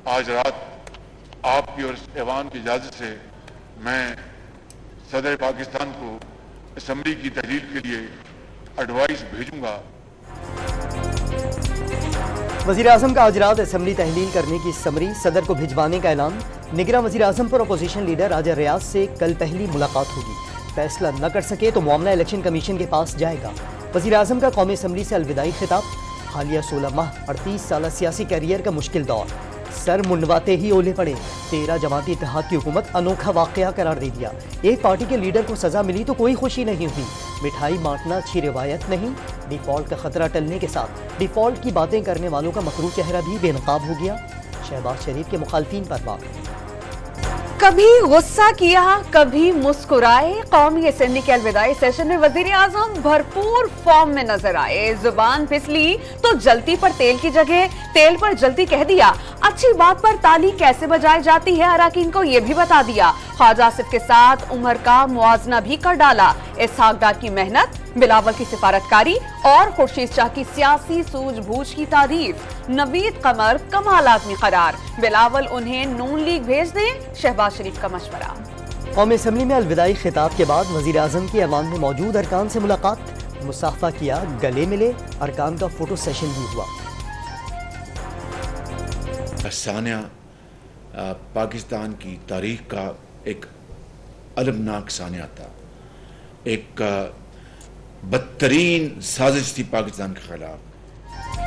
आज रात आपकी और ऐवान की इजाज़त से मैं सदर पाकिस्तान को असम्बली की तहलील के लिए एडवाइस भेजूंगा। वज़ीर आज़म का आज रात असम्बली तहलील करने की समरी, सदर को भिजवाने का ऐलान। निगरां वज़ीर आज़म पर अपोजिशन लीडर राजा रियाज से कल पहली मुलाकात होगी। फैसला न कर सके तो मामला इलेक्शन कमीशन के पास जाएगा। वज़ीर आज़म का कौमी असम्बली से अलविदाई खिताब। हालिया 16 माह 38 साल सियासी कैरियर का मुश्किल दौर, सर मुंडवाते ही ओले पड़े। 13 जमाती इत्तेहाद की हुकूमत अनोखा वाक़या करार दे दिया। एक पार्टी के लीडर को सजा मिली तो कोई खुशी नहीं हुई। मिठाई बांटना अच्छी रिवायत नहीं। डिफॉल्ट का खतरा टलने के साथ डिफॉल्ट की बातें करने वालों का मकरू चेहरा भी बेनकाब हो गया। शहबाज शरीफ के मुखालफीन पर बात। कभी गुस्सा किया, कभी मुस्कुराए। कौमी असेंबली के अलविदाई सेशन में वजीर आजम भरपूर फॉर्म में नजर आए। जुबान फिसली तो जलती पर तेल की जगह तेल पर जलती कह दिया। अच्छी बात पर ताली कैसे बजाई जाती है अराकीन को ये भी बता दिया। ख्वाजा आसिफ के साथ उमर का मुआवजना भी कर डाला। इसहाक डार की मेहनत, बिलावल की सिफारतकारी और खुर्शीद शाह की सियासी सूझबूझ की तारीफ। नवीद कमर कमाल आदमी करार, बिलावल उन्हें नून लीग भेज दें, शहबाज शरीफ का मशवरा। कौमी असम्बली में अलविदाई खिताब के बाद वज़ीर आज़म की ऐवान में मौजूद अरकान से मुलाकात, मुसाफा किया, गले मिले। अरकान का फोटो सेशन भी हुआ। सानिया पाकिस्तान की तारीख का एक अलमनाक सानिया था। एक बदतरीन साजिश थी पाकिस्तान के खिलाफ।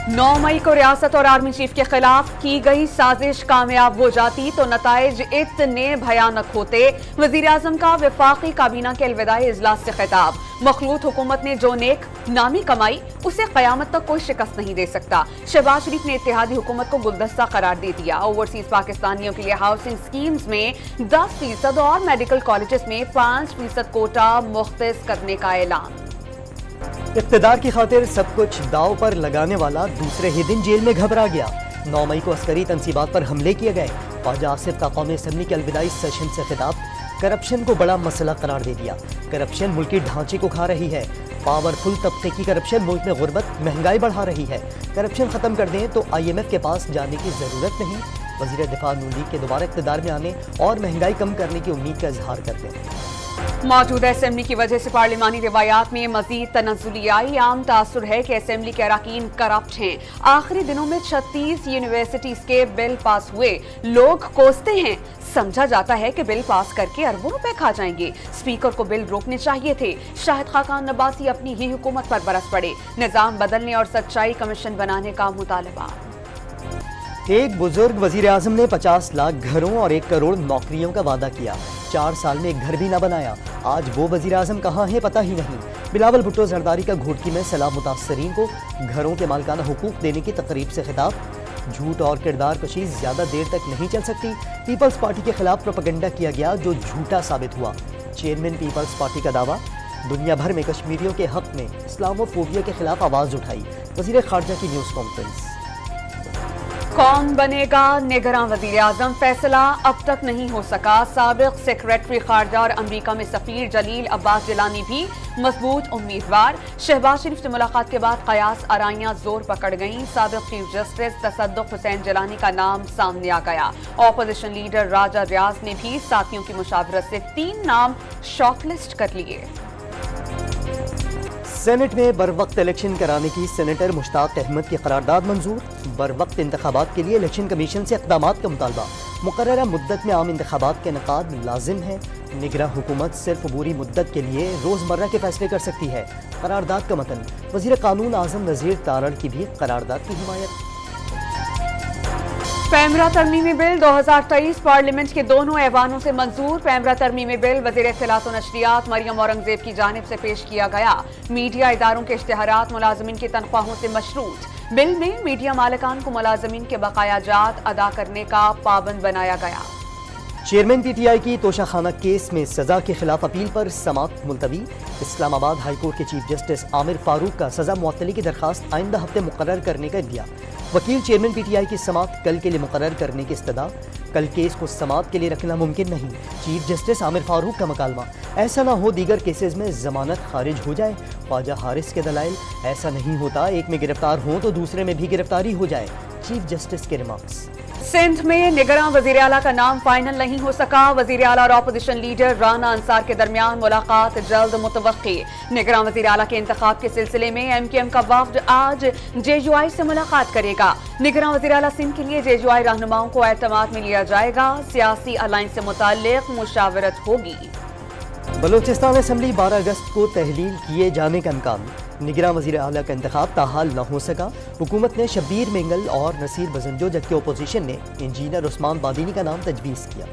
9 मई को रियासत और आर्मी चीफ के खिलाफ की गई साजिश कामयाब हो जाती तो नताइज इतने भयानक होते। वजीर आजम का वफाकी काबीना के अलविदाई इजलास से खिताब। मखलूत हुकूमत ने जो नेक नामी कमाई उसे कयामत तक कोई शिकस्त नहीं दे सकता। शहबाज शरीफ ने इत्तेहादी हुकूमत को गुलदस्ता करार दे दिया। ओवरसीज पाकिस्तानियों के लिए हाउसिंग स्कीम्स में 10% और मेडिकल कॉलेजेस में 5% कोटा मुख्तस करने का ऐलान। इक़्तिदार की खातिर सब कुछ दाव पर लगाने वाला दूसरे ही दिन जेल में घबरा गया। 9 मई को अस्करी तंसीबात पर हमले किए गए। ख्वाजा आसिफ का कौमी असम्बली के अलविदाई सेशन से खिताब। करप्शन को बड़ा मसला करार दे दिया। करप्शन मुल्की ढांचे को खा रही है। पावरफुल तबके की करप्शन मुल्क में गुर्बत, महंगाई बढ़ा रही है। करप्शन खत्म कर दें तो IMF के पास जाने की जरूरत नहीं। वज़ीर दिफा नून लीग के दोबारा इक़्तिदार में आने और महंगाई कम करने की उम्मीद का इजहार करते हैं। मौजूदा असेंबली की वजह से पार्लिमानी रिवायात में मजीद तनज़्ज़ुली आई। आम तासुर है कि असेंबली के अराकीन करप्ट हैं। आखिरी दिनों में 36 यूनिवर्सिटीज के बिल पास हुए। लोग कोसते हैं, समझा जाता है कि बिल पास करके अरबों रुपए खा जाएंगे। स्पीकर को बिल रोकने चाहिए थे। शाहिद खाकान नबासी अपनी ही हुकूमत पर बरस पड़े। निजाम बदलने और सच्चाई कमीशन बनाने का मुतालबा। एक बुजुर्ग वजीर आजम ने 50 लाख घरों और 1 करोड़ नौकरियों का वादा किया। 4 साल में एक घर भी ना बनाया। आज वो वजीर आजम कहाँ है पता ही नहीं। बिलावल भुट्टो जरदारी का घोटकी में सैलाब मुतासरीन को घरों के मालिकाना हुकूक देने की तकरीब से खिताब। झूठ और किरदार कशी ज्यादा देर तक नहीं चल सकती। पीपल्स पार्टी के खिलाफ प्रोपेगेंडा किया गया जो झूठा साबित हुआ। चेयरमैन पीपल्स पार्टी का दावा। दुनिया भर में कश्मीरियों के हक में इस्लामोफोबिया के खिलाफ आवाज उठाई। वजीर खारजा की न्यूज कॉन्फ्रेंस। कौन बनेगा निगरान वजीर आजम, फैसला अब तक नहीं हो सका। साबिक सेक्रेटरी खारजा और अमरीका में सफीर जलील अब्बास जिलानी भी मजबूत उम्मीदवार। शहबाज शरीफ से मुलाकात के बाद कयास आराइयां जोर पकड़ गईं। साबिक चीफ जस्टिस तसद्दुक हुसैन जिलानी का नाम सामने आ गया। ऑपोजिशन लीडर राजा रियाज ने भी साथियों की मुशावरत से 3 नाम शॉर्टलिस्ट कर लिए। सेनेट में बरवक्त इलेक्शन कराने की सेनेटर मुश्ताक अहमद की करारदाद मंजूर। बरवक्त इंतखाबात के लिए इलेक्शन कमीशन से इक़दामात का मुतालबा। मुकर्ररा मुद्दत में आम इंतखाबात का इनेकाद लाजिम है। निगरां हुकूमत सिर्फ अबूरी मुद्दत के लिए रोजमर्रा के फैसले कर सकती है। करारदाद का मतन। वजीर कानून आजम नज़ीर तारड़ की भी करारदाद की हिमायत। पैमरा तरमीमी बिल 2023 पार्लियामेंट के दोनों ऐवानों से मंजूर। पैमरा तरमीमी बिल वज़ीर इत्तलात और नशरियात मरियम औरंगजेब की जानिब से पेश किया गया। मीडिया इदारों के इश्तिहारात मुलाजमीन की तनख्वाहों से मशरूत। बिल में मीडिया मालिकान को मुलाजमीन के बकायाजात अदा करने का पाबंद बनाया गया। चेयरमैन PTI की तोशाखाना केस में सजा के खिलाफ अपील पर समाअत मुलतवी। इस्लामाबाद हाई कोर्ट के चीफ जस्टिस आमिर फारूक का सजा मुअत्तली की दरखास्त आइंदा हफ्ते मुकर्रर करने का इंदिया। वकील चेयरमैन PTI की समाअत कल के लिए मुकर्रर करने की इस्तदा। कल केस को समाअत के लिए रखना मुमकिन नहीं। चीफ जस्टिस आमिर फारूक का मकालमा। ऐसा ना हो दीगर केसेस में जमानत खारिज हो जाए। ख्वाजा हारिस के दलाइल। ऐसा नहीं होता, एक में गिरफ्तार हो तो दूसरे में भी गिरफ्तारी हो जाए। चीफ जस्टिस के रिमार्क्स। सिंध में निगरां वजीर आला का नाम फाइनल नहीं हो सका। वजीर आला और अपोजिशन लीडर राना अंसार के दरमियान मुलाकात जल्द मुतवक्की। निगरां वजीर आला के इंतखाब के सिलसिले में MKM का वफ्द आज JUI से मुलाकात करेगा। निगरां वजीर आला सिंध के लिए JUI रहनुमाओं को एतमाद में लिया जाएगा। सियासी अलायंस से मुताल्लिक मुशावरत होगी। बलूचिस्तान असेंबली 12 अगस्त को तहलील किए जाने का इम्कान। निगरां वज़ीर आला का इंतखाब ताहाल न हो सका। हुकूमत ने शब्बीर मेंगल और नसीर बजंजो जबकि अपोजिशन ने इंजीनियर उस्मान बादीनी का नाम तजवीज़ किया।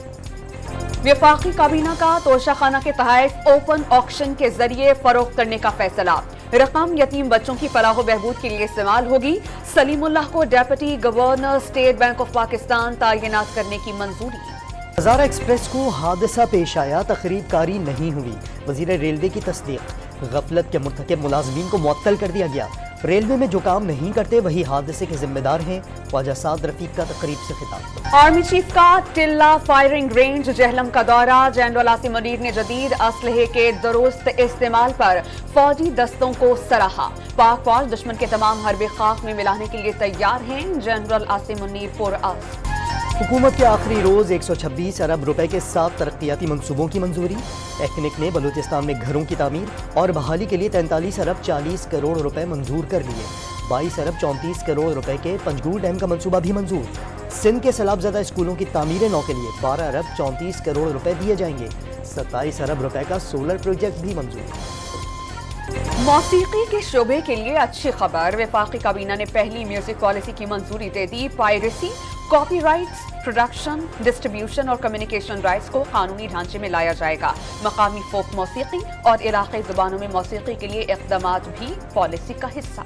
वफाकी काबीना का तोशाखाना के तहत ओपन ऑक्शन के जरिए फरोख्त करने का फैसला। रकम यतीम बच्चों की फलाह बहबूद के लिए इस्तेमाल होगी। सलीमुल्लाह को deputy governor state bank of Pakistan तैनात करने की मंजूरी। हज़ारा एक्सप्रेस को हादसा पेश आया, तखरीबकारी नहीं हुई। वज़ीर रेलवे की तस्दीक। गफलत के मुर्तकिब मुलाजमीन को मुअत्तल कर दिया गया। रेलवे में जो काम नहीं करते वही हादसे के जिम्मेदार हैं। ख्वाजा साद रफीक का तकरीब से खिताब। आर्मी चीफ का टिल्ला फायरिंग रेंज जहलम का दौरा। जनरल आसिम मुनीर ने जदीद असलहे के दुरुस्त इस्तेमाल पर फौजी दस्तों को सराहा। पाक फौज दुश्मन के तमाम हरबे खाक में मिलाने के लिए तैयार हैं। जनरल आसिम मुनीर पुरअज़्म। हुकूमत के आखिरी रोज 126 अरब रुपए के 7 तरक्याती मंसूबों की मंजूरी। टेक्निक ने बलूचिस्तान में घरों की तामीर और बहाली के लिए 43 अरब 40 करोड़ रुपए मंजूर कर लिए। 22 अरब 34 करोड़ रुपए के पंजगुल डैम का मंसूबा भी मंजूर। सिंध के सैलाबज़दा स्कूलों की तामीर नौ के लिए 12 अरब 34 करोड़ रुपए दिए जाएंगे। 27 अरब रुपए का सोलर प्रोजेक्ट भी मंजूर। मौसीकी के शोबे के लिए अच्छी खबर। वफाकी काबीना ने पहली म्यूजिक पॉलिसी की मंजूरी दे दी। पायरेसी, कॉपीराइट्स, प्रोडक्शन, डिस्ट्रीब्यूशन और कम्युनिकेशन राइट्स को कानूनी ढांचे में लाया जाएगा। मकामी फोक मौसीकी और इलाक़ाई ज़ुबानों में मौसीकी के लिए इक़दामात भी पॉलिसी का हिस्सा।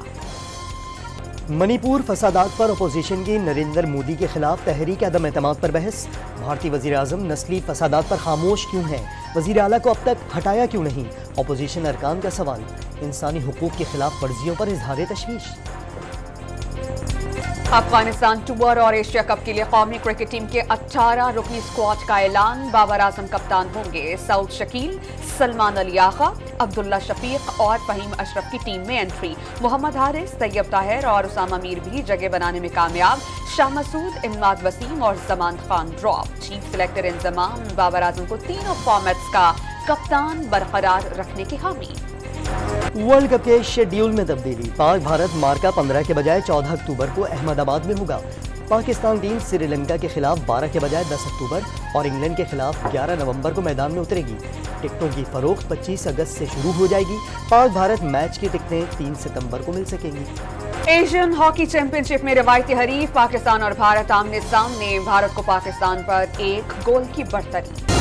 मणिपुर फसादात पर अपोजिशन की नरेंद्र मोदी के खिलाफ तहरीक अदम एतमाद पर बहस। भारतीय वज़ीर आज़म नस्ली फसादात पर खामोश क्यों हैं? वज़ीर आला को अब तक हटाया क्यों नहीं? अपोजिशन अरकान का सवाल। इंसानी हुकूक की खिलाफ वर्जियों पर इजहार तशवीश। अफगानिस्तान टूर और एशिया कप के लिए कौमी क्रिकेट टीम के 18 रुकनी स्क्वाड का ऐलान। बाबर आजम कप्तान होंगे। सऊद शकील, सलमान अली आगा, अब्दुल्ला शफीक और फहीम अशरफ की टीम में एंट्री। मोहम्मद हारिस, तैयब ताहिर और उसामा मीर भी जगह बनाने में कामयाब। शाह मसूद, इमदाद वसीम और Zaman Khan drop. Chief selector Inzamam Babar Azam को तीनों फॉर्मेट्स का कप्तान बरकरार रखने की हामी। वर्ल्ड कप के शेड्यूल में तब्दीली। पाक भारत मार्का 15 के बजाय 14 अक्टूबर को अहमदाबाद में होगा। पाकिस्तान टीम श्रीलंका के खिलाफ 12 के बजाय 10 अक्टूबर और इंग्लैंड के खिलाफ 11 नवंबर को मैदान में उतरेगी। टिकटों की फरोख्त 25 अगस्त से शुरू हो जाएगी। पाक भारत मैच की टिकटें 3 सितंबर को मिल सकेंगी। एशियन हॉकी चैंपियनशिप में रवायती हरीफ पाकिस्तान और भारत आमने सामने। भारत को पाकिस्तान पर 1 गोल की बढ़तरी।